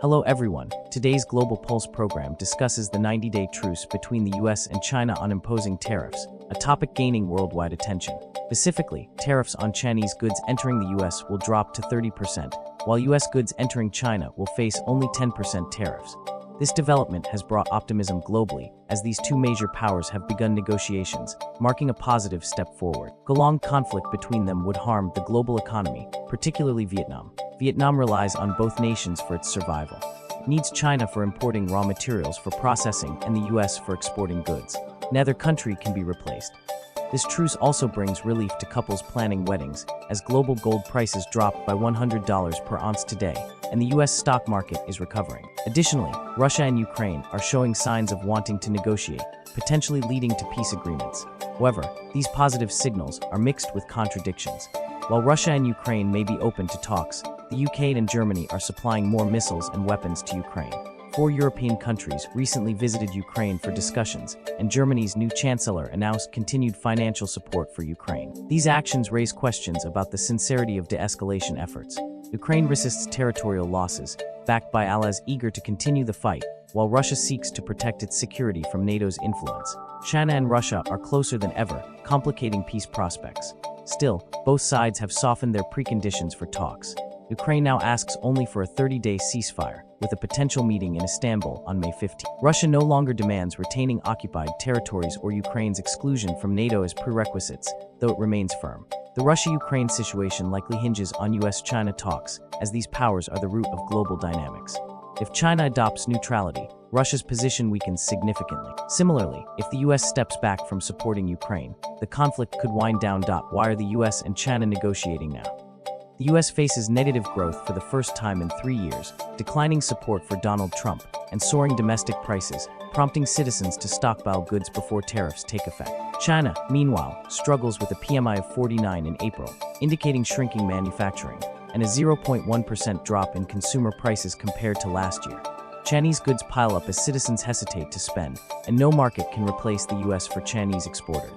Hello everyone. Today's Global Pulse program discusses the 90-day truce between the US and China on imposing tariffs, a topic gaining worldwide attention. Specifically, tariffs on Chinese goods entering the US will drop to 30%, while US goods entering China will face only 10% tariffs. This development has brought optimism globally, as these two major powers have begun negotiations, marking a positive step forward. Prolonged conflict between them would harm the global economy, particularly Vietnam. Vietnam relies on both nations for its survival. It needs China for importing raw materials for processing and the US for exporting goods. Neither country can be replaced. This truce also brings relief to couples planning weddings, as global gold prices dropped by $100 per ounce today, and the US stock market is recovering. Additionally, Russia and Ukraine are showing signs of wanting to negotiate, potentially leading to peace agreements. However, these positive signals are mixed with contradictions. While Russia and Ukraine may be open to talks, the UK and Germany are supplying more missiles and weapons to Ukraine. 4 European countries recently visited Ukraine for discussions, and Germany's new chancellor announced continued financial support for Ukraine. These actions raise questions about the sincerity of de-escalation efforts. Ukraine resists territorial losses, backed by allies eager to continue the fight, while Russia seeks to protect its security from NATO's influence. China and Russia are closer than ever, complicating peace prospects. Still, both sides have softened their preconditions for talks. Ukraine now asks only for a 30-day ceasefire, with a potential meeting in Istanbul on May 15. Russia no longer demands retaining occupied territories or Ukraine's exclusion from NATO as prerequisites, though it remains firm. The Russia-Ukraine situation likely hinges on US-China talks, as these powers are the root of global dynamics. If China adopts neutrality, Russia's position weakens significantly. Similarly, if the US steps back from supporting Ukraine, the conflict could wind down. Why are the US and China negotiating now? The US faces negative growth for the first time in 3 years, declining support for Donald Trump, and soaring domestic prices, prompting citizens to stockpile goods before tariffs take effect. China, meanwhile, struggles with a PMI of 49 in April, indicating shrinking manufacturing, and a 0.1% drop in consumer prices compared to last year. Chinese goods pile up as citizens hesitate to spend, and no market can replace the US for Chinese exporters.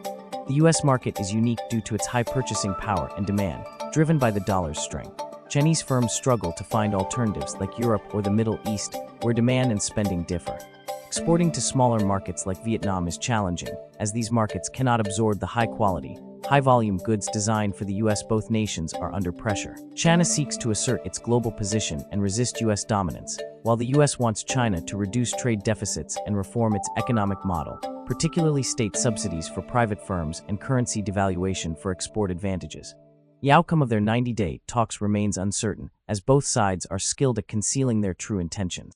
The US market is unique due to its high purchasing power and demand, driven by the dollar's strength. Chinese firms struggle to find alternatives like Europe or the Middle East, where demand and spending differ. Exporting to smaller markets like Vietnam is challenging, as these markets cannot absorb the high-quality, high-volume goods designed for the US. Both nations are under pressure. China seeks to assert its global position and resist US dominance, while the US wants China to reduce trade deficits and reform its economic model, particularly state subsidies for private firms and currency devaluation for export advantages. The outcome of their 90-day talks remains uncertain, as both sides are skilled at concealing their true intentions.